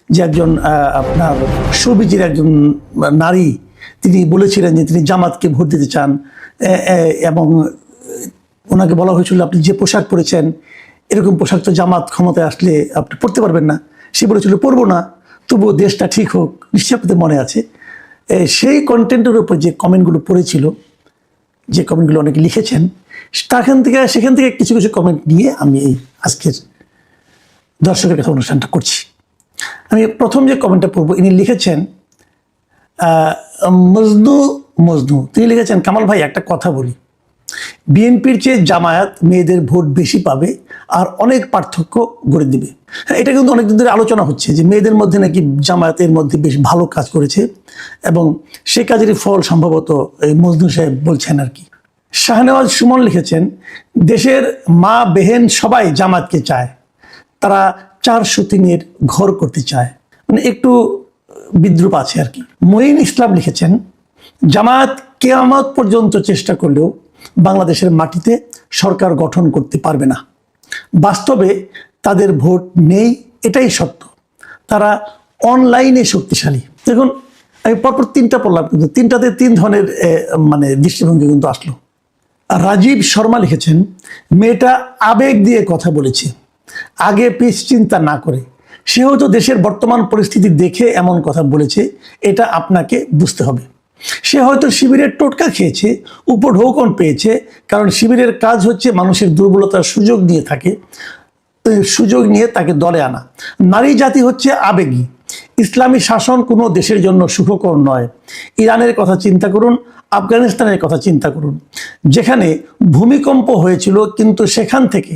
যে একজন আপনার সুবিচির একজন নারী, তিনি বলেছিলেন যে তিনি জামাতকে ভোট দিতে চান, এবং ওনাকে বলা হয়েছিল আপনি যে পোশাক পরেছেন এরকম পোশাক তো জামাত ক্ষমতায় আসলে আপনি পরতে পারবেন না। সে বলেছিল পরবো না, তবুও দেশটা ঠিক হোক। নিশ্চয়ই আপনাদের মনে আছে সেই কন্টেন্টের উপর যে কমেন্টগুলো পড়েছিল, যে কমেন্টগুলো অনেকে লিখেছেন, সেখান থেকে কিছু কিছু কমেন্ট নিয়ে আমি এই আজকের দর্শকের কথা অনুষ্ঠানটা করছি। আমি প্রথম যে কমেন্টটা পড়বো, ইনি লিখেছেন মজনু, তিনি লিখেছেন, কামাল ভাই একটা কথা বলি, বিএনপির চেয়ে জামায়াত মেয়েদের ভোট বেশি পাবে আর অনেক পার্থক্য গড়ে দিবে। হ্যাঁ, এটা কিন্তু অনেকদিন ধরে আলোচনা হচ্ছে যে মেয়েদের মধ্যে নাকি জামায়াতের মধ্যে বেশ ভালো কাজ করেছে, এবং সে কাজেরই ফল সম্ভবত এই মজনু সাহেব বলছেন আর কি। শাহনেওয়াজ সুমন লিখেছেন, দেশের মা বেহেন সবাই জামাতকে চায়, তারা 403-এর ঘর করতে চায়, মানে একটু বিদ্রুপ আছে আর কি। মঈন ইসলাম লিখেছেন, জামাত কিয়ামত পর্যন্ত চেষ্টা করলেও বাংলাদেশের মাটিতে সরকার গঠন করতে পারবে না। বাস্তবে তাদের ভোট নেই, এটাই সত্য। তারা অনলাইনে শক্তিশালী। দেখুন, আমি পরপর তিনটা পড়লাম, কিন্তু তিনটাতে তিন ধরনের মানে দৃষ্টিভঙ্গি কিন্তু আসলো। রাজীব শর্মা লিখেছেন, মেয়েটা আবেগ দিয়ে কথা বলেছে, আগে পিছ চিন্তা না করে। সে হয়তো দেশের বর্তমান পরিস্থিতি দেখে এমন কথা বলেছে, এটা আপনাকে বুঝতে হবে। সে হয়তো শিবিরের টোটকা খেয়েছে, উপঢৌকন পেয়েছে, কারণ শিবিরের কাজ হচ্ছে মানুষের দুর্বলতার সুযোগ নিয়ে তাকে দলে আনা। নারী জাতি হচ্ছে আবেগী। ইসলামী শাসন কোনো দেশের জন্য সুখকর নয়। ইরানের কথা চিন্তা করুন, আফগানিস্তানের কথা চিন্তা করুন, যেখানে ভূমিকম্প হয়েছিল কিন্তু সেখান থেকে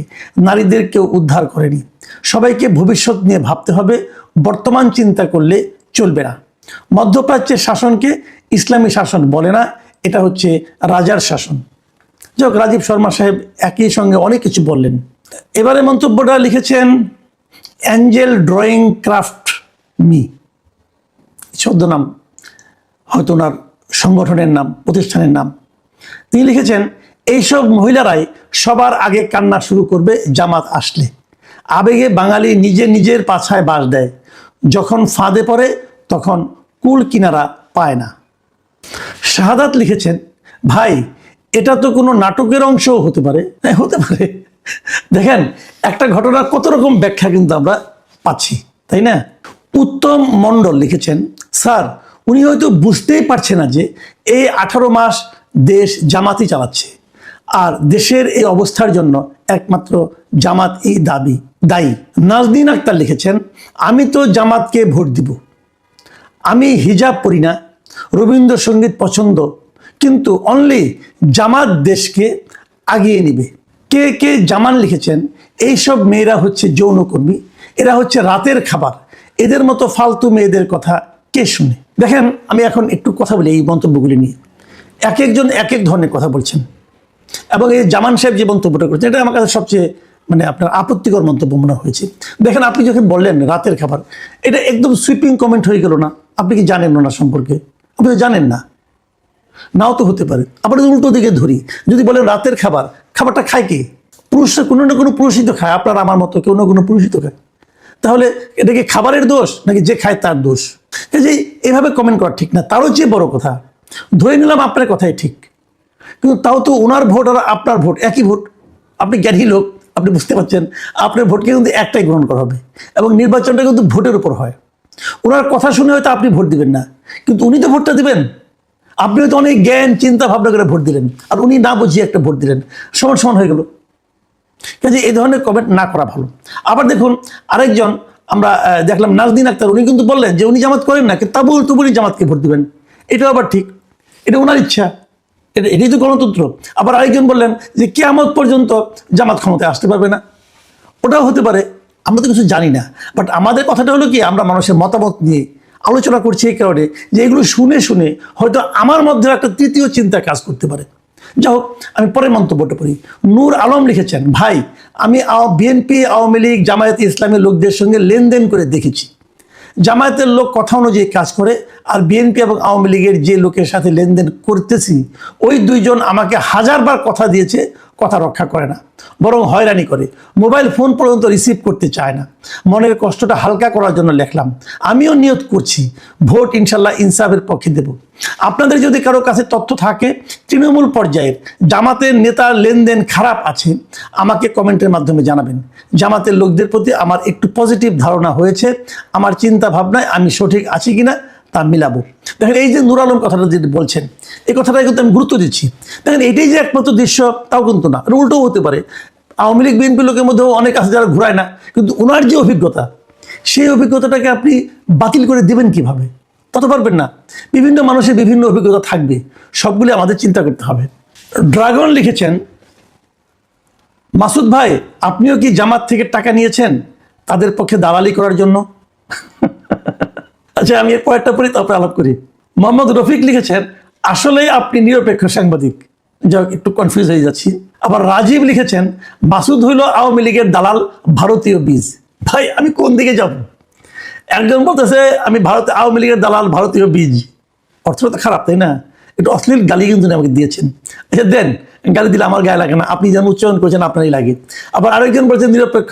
নারীদের কেউ উদ্ধার করেনি। সবাইকে ভবিষ্যৎ নিয়ে ভাবতে হবে, বর্তমান চিন্তা করলে চলবে না। মধ্যপ্রাচ্যের শাসনকে ইসলামী শাসন বলে না, এটা হচ্ছে রাজার শাসন। যাক, রাজীব শর্মা সাহেব একই সঙ্গে অনেক কিছু বললেন। এবারে মন্তব্যটা লিখেছেন অ্যাঞ্জেল ড্রয়িং ক্রাফট মি, ছদ্মনাম, হয়তো ওনার সংগঠনের নাম, প্রতিষ্ঠানের নাম। তিনি লিখেছেন, এইসব মহিলারাই সবার আগে কান্না শুরু করবে জামাত আসলে। আবেগে বাঙালি নিজের পাছায় বাস দেয়, যখন ফাঁদে পড়ে তখন কুল কিনারা পায় না। শাহাদাত লিখেছেন, ভাই এটা তো কোনো নাটকের অংশও হতে পারে। হ্যাঁ, হতে পারে। দেখেন, একটা ঘটনার কত রকম ব্যাখ্যা কিন্তু আমরা পাচ্ছি, তাই না? উত্তম মণ্ডল লিখেছেন, স্যার উনি হয়তো বুঝতেই পারছে না যে এই 18 মাস দেশ জামাতই চালাচ্ছে, আর দেশের এই অবস্থার জন্য একমাত্র জামাত এই দায়ী। নাজনীন আক্তার লিখেছেন, আমি তো জামাতকে ভোট দিব। আমি হিজাব পরি না, রবীন্দ্রসঙ্গীত পছন্দ, কিন্তু অনলি জামাত দেশকে আগিয়ে নিবে। কে জামান লিখেছেন, এইসব মেয়েরা হচ্ছে যৌনকর্মী, এরা হচ্ছে রাতের খাবার, এদের মতো ফালতু মেয়েদের কথা কে শুনে? দেখেন, আমি এখন একটু কথা বলি এই মন্তব্যগুলি নিয়ে। এক একজন এক এক ধরনের কথা বলছেন, এবং এই জামান সাহেব যে মন্তব্যটা করছেন, এটা আমার কাছে সবচেয়ে মানে আপনার আপত্তিকর মন্তব্য মনে হয়েছে। দেখেন, আপনি যখন বললেন রাতের খাবার, এটা একদম সুইপিং কমেন্ট হয়ে গেল না? আপনি কি জানেন ওনার সম্পর্কে? আপনি তো জানেন না, নাও তো হতে পারে। আবার উল্টো দিকে ধরি, যদি বলেন রাতের খাবারটা খায় কে? পুরুষরা, কোনো না কোনো পুরুষই তো খায়, আপনার আমার মতো কেউ না কোনো পুরুষই তো খায়। তাহলে এটা কি খাবারের দোষ নাকি যে খায় তার দোষ? এই যে এভাবে কমেন্ট করা ঠিক না। তারও চেয়ে বড় কথা, ধরে নিলাম আপনার কথাই ঠিক, কিন্তু তাও তো ওনার ভোট আর আপনার ভোট একই ভোট। আপনি জ্ঞানী লোক, আপনি বুঝতে পারছেন, আপনার ভোটকে কিন্তু একটাই গ্রহণ করা হবে, এবং নির্বাচনটা কিন্তু ভোটের উপর হয়। ওনার কথা শুনে হয়তো আপনি ভোট দিবেন না, কিন্তু উনি তো ভোটটা দিবেন। আপনি হয়তো অনেক জ্ঞান চিন্তা ভাবনা করে ভোট দিলেন, আর উনি না বুঝিয়ে একটা ভোট দিলেন, সমান সমান হয়ে গেল। কাজে এই ধরনের কমেন্ট না করা ভালো। আবার দেখুন, আরেকজন আমরা দেখলাম নাজনীন আক্তার, উনি কিন্তু বললেন যে উনি জামাত করেন না, কিন্তু তবুনি জামাতকে ভোট দিবেন। এটাও আবার ঠিক, এটা ওনার ইচ্ছা, এটাই তো গণতন্ত্র। আবার আরেকজন বললেন যে কিয়ামত পর্যন্ত জামাত ক্ষমতায় আসতে পারবে না, ওটাও হতে পারে, আমরা তো কিছু জানি না। বাট আমাদের কথাটা হলো কি, আমরা মানুষের মতামত নিয়ে আলোচনা করছি এই কারণে যে এগুলো শুনে হয়তো আমার মধ্যে একটা তৃতীয় চিন্তা কাজ করতে পারে। যাই হোক, আমি পরের মন্তব্যটা পড়ি। নূর আলম লিখেছেন, ভাই আমি বিএনপি, আওয়ামী লীগ, জামায়াতে ইসলামের লোকদের সঙ্গে লেনদেন করে দেখেছি, জামায়াতের লোক কথা অনুযায়ী কাজ করে, আর বিএনপি এবং আওয়ামী লীগের যে লোকের সাথে লেনদেন করতেছি ওই দুইজন আমাকে হাজারবার কথা দিয়েছে, কথা রক্ষা করে না, বরং হয়রানি করে, মোবাইল ফোন পর্যন্ত রিসিভ করতে চায় না। মনের কষ্টটা হালকা করার জন্য লেখলাম। আমিও নিয়ত করছি ভোট ইনশাল্লাহ ইনসাফের পক্ষে দেব। আপনাদের যদি কারো কাছে তথ্য থাকে তৃণমূল পর্যায়ের জামাতের নেতার লেনদেন খারাপ আছে, আমাকে কমেন্টের মাধ্যমে জানাবেন। জামাতের লোকদের প্রতি আমার একটু পজিটিভ ধারণা হয়েছে, আমার চিন্তা ভাবনায় আমি সঠিক আছি কিনা তা মিলাবো। দেখেন এই যে নূর আলম কথাটা যেটা বলছেন, এই কথাটা কিন্তু আমি গুরুত্ব দিচ্ছি। দেখেন এটাই যে একমাত্র দৃশ্য তাও কিন্তু না, উল্টোও হতে পারে। আওয়ামী লীগ বিএনপি লোকের মধ্যেও অনেক আছে যারা ঘুরায় না, কিন্তু ওনার যে অভিজ্ঞতা, সেই অভিজ্ঞতাটাকে আপনি বাতিল করে দেবেন কিভাবে? তা তো পারবেন না। বিভিন্ন মানুষের বিভিন্ন অভিজ্ঞতা থাকবে, সবগুলি আমাদের চিন্তা করতে হবে। ড্রাগন লিখেছেন, মাসুদ ভাই আপনিও কি জামাত থেকে টাকা নিয়েছেন তাদের পক্ষে দালালি করার জন্য? আচ্ছা আমি এর পরেরটা পড়ি, তারপরে আলাপ করি। মোহাম্মদ রফিক লিখেছেন, আসলে আপনি নিরপেক্ষ সাংবাদিক। যাই হোক, একটু কনফিউজ হয়ে যাচ্ছি। আবার রাজীব লিখেছেন, মাসুদ হইল আওয়ামী লীগের দালাল, ভারতীয় বীজ। ভাই আমি কোন দিকে যাব? একজন বলতেছে আমি আওয়ামী লীগের দালাল, ভারতীয় বীজ। অর্থটা খারাপ, তাই না? একটু অশ্লীল গালি কিন্তু আমাকে দিয়েছেন। আচ্ছা দেন, গালি দিলে আমার গায়ে লাগে না, আপনি যেন উচ্চারণ করেছেন আপনারই লাগে। আবার আরেকজন বলেছেন নিরপেক্ষ,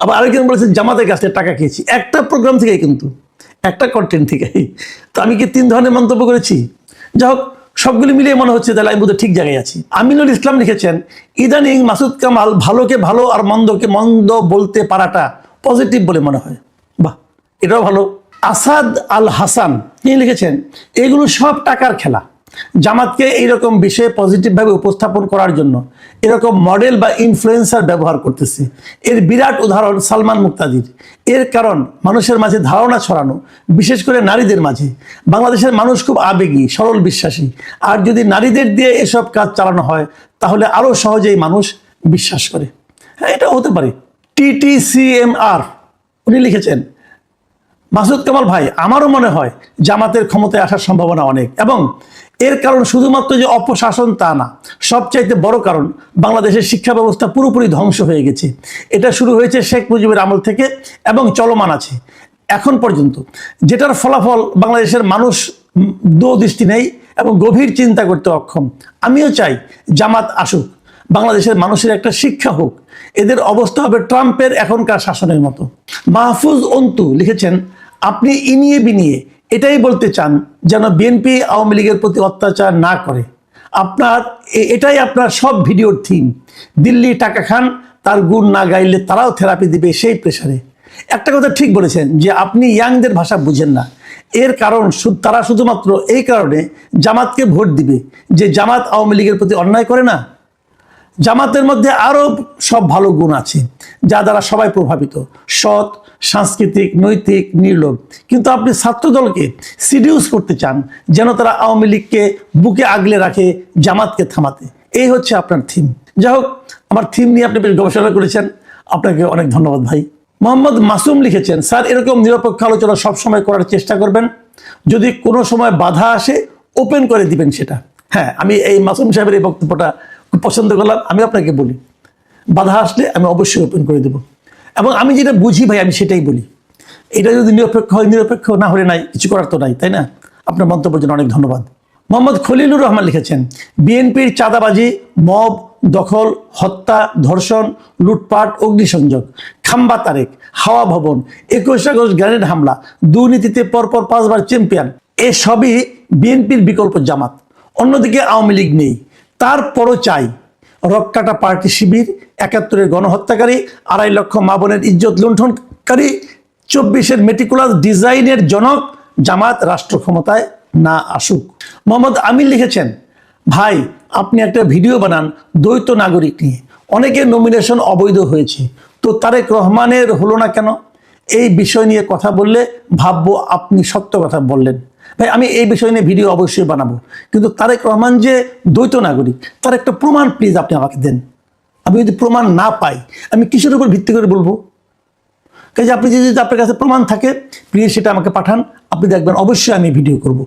আবার আরেকজন বলেছেন জামাতের কাছে টাকা খেয়েছি। একটা প্রোগ্রাম থেকেই কিন্তু, একটা কন্টেন্ট থেকেই। তো আমি কি 3 ধরনের মন্তব্য করেছি? যাই হোক, সবগুলি মিলিয়ে মনে হচ্ছে তাহলে আমি বোধহয় ঠিক জায়গায় আছি। আমিনুল ইসলাম লিখেছেন, ইদানিং মাসুদ কামাল ভালোকে ভালো আর মন্দকে মন্দ বলতে পারাটা পজিটিভ বলে মনে হয়। বাহ, এটাও ভালো। আসাদ আল হাসান তিনি লিখেছেন, এগুলো সব টাকার খেলা। জামাতকে এইরকম বিষয়ে পজিটিভভাবে উপস্থাপন করার জন্য এরকম মডেল বা ইনফ্লুয়েন্সার ব্যবহার করতেছে। এর বিরাট উদাহরণ সালমান মুক্তাদির। এর কারণ মানুষের মাঝে ধারণা ছড়ানো, বিশেষ করে নারীদের মাঝে। বাংলাদেশের মানুষ খুব আবেগী, সরল বিশ্বাসী, আর যদি নারীদের দিয়ে এসব কাজ চালানো হয় তাহলে আরও সহজেই মানুষ বিশ্বাস করে। হ্যাঁ, এটা হতে পারে। TTCMR উনি লিখেছেন, মাসুদ কামাল ভাই আমারও মনে হয় জামাতের ক্ষমতায় আসার সম্ভাবনা অনেক, এবং এর কারণ শুধুমাত্র যে অপশাসন তা না, সবচাইতে বড় কারণ বাংলাদেশের শিক্ষা ব্যবস্থা পুরোপুরি ধ্বংস হয়ে গেছে। এটা শুরু হয়েছে শেখ মুজিবের আমল থেকে এবং চলমান আছে এখন পর্যন্ত, যেটার ফলাফল বাংলাদেশের মানুষ দূরদৃষ্টি নেই এবং গভীর চিন্তা করতে অক্ষম। আমিও চাই জামাত আসুক, বাংলাদেশের মানুষের একটা শিক্ষা হোক, এদের অবস্থা হবে ট্রাম্পের এখনকার শাসনের মতো। মাহফুজ অন্তু লিখেছেন, আপনি ইনিয়ে বিনিয়ে এটাই বলতে চান যেন বিএনপি আওয়ামী লীগের প্রতি অত্যাচার না করে। এটাই আপনার সব ভিডিওর থিম। দিল্লি টাকা খান, তার গুণ না গাইলে তারাও থেরাপি দিবে সেই প্রেসারে। একটা কথা ঠিক বলেছেন যে আপনি ইয়াংদের ভাষা বুঝেন না। এর কারণ তারা শুধুমাত্র এই কারণে জামাতকে ভোট দিবে যে জামাত আওয়ামী লীগের প্রতি অন্যায় করে না। জামাতের মধ্যে আরও সব ভালো গুণ আছে যা দ্বারা সবাই প্রভাবিত, সৎ, সাংস্কৃতিক, নৈতিক, নির্লোভ। কিন্তু আপনি ছাত্রদলকে সিডিউস করতে চান যেন তারা আওয়ামী লীগকে বুকে আগলে রাখে জামাতকে থামাতে। এই হচ্ছে আপনার থিম। যাই হোক, আমার থিম নিয়ে আপনি বেশ গবেষণা করেছেন, আপনাকে অনেক ধন্যবাদ ভাই। মোহাম্মদ মাসুম লিখেছেন, স্যার এরকম নিরপেক্ষ আলোচনা সবসময় করার চেষ্টা করবেন, যদি কোনো সময় বাধা আসে ওপেন করে দিবেন সেটা। হ্যাঁ, আমি এই মাসুম সাহেবের এই বক্তব্যটা খুব পছন্দ করলাম। আমি আপনাকে বলি, বাধা আসলে আমি অবশ্যই ওপেন করে দেব, এবং আমি যেটা বুঝি ভাই আমি সেটাই বলি। এটা যদি নিরপেক্ষ হয় নিরপেক্ষ, না হলে নাই, কিছু করার তো নাই, তাই না? আপনার মন্তব্যের জন্য অনেক ধন্যবাদ। মোহাম্মদ খলিলুর রহমান লিখেছেন, বিএনপির চাঁদাবাজি, মব, দখল, হত্যা, ধর্ষণ, লুটপাট, অগ্নিসংযোগ, খাম্বা তারেক, হাওয়া ভবন, 21 আগস্ট গ্রেনেড হামলা, দুর্নীতিতে পরপর 5 বার চ্যাম্পিয়ন, এসবই বিএনপির বিকল্প জামাত। অন্যদিকে আওয়ামী লীগ নেই, তারপরও চাই রক্কাটা পার্টি শিবির, 71-এর গণহত্যাকারী, 2.5 লক্ষ মা বোনের ইজ্জত লুণ্ঠনকারী, 24-এর মেটিকুলাস ডিজাইনের জনক জামাত রাষ্ট্র ক্ষমতায় না আসুক। মোহাম্মদ আমির লিখেছেন, ভাই আপনি একটা ভিডিও বানান দ্বৈত নাগরিক নিয়ে, অনেকের নমিনেশন অবৈধ হয়েছে, তো তারেক রহমানের হলো না কেন? এই বিষয় নিয়ে কথা বললে ভাববো আপনি সত্য কথা বললেন। ভাই আমি এই বিষয় নিয়ে ভিডিও অবশ্যই বানাবো, কিন্তু তারেক রহমান যে দ্বৈত নাগরিক তার একটা প্রমাণ প্লিজ আপনি আমাকে দেন। আমি যদি প্রমাণ না পাই আমি কিসের উপর ভিত্তি করে বলবো? কাজে আপনি যদি আপনার কাছে প্রমাণ থাকে প্লিজ সেটা আমাকে পাঠান, আপনি দেখবেন অবশ্যই আমি ভিডিও করব।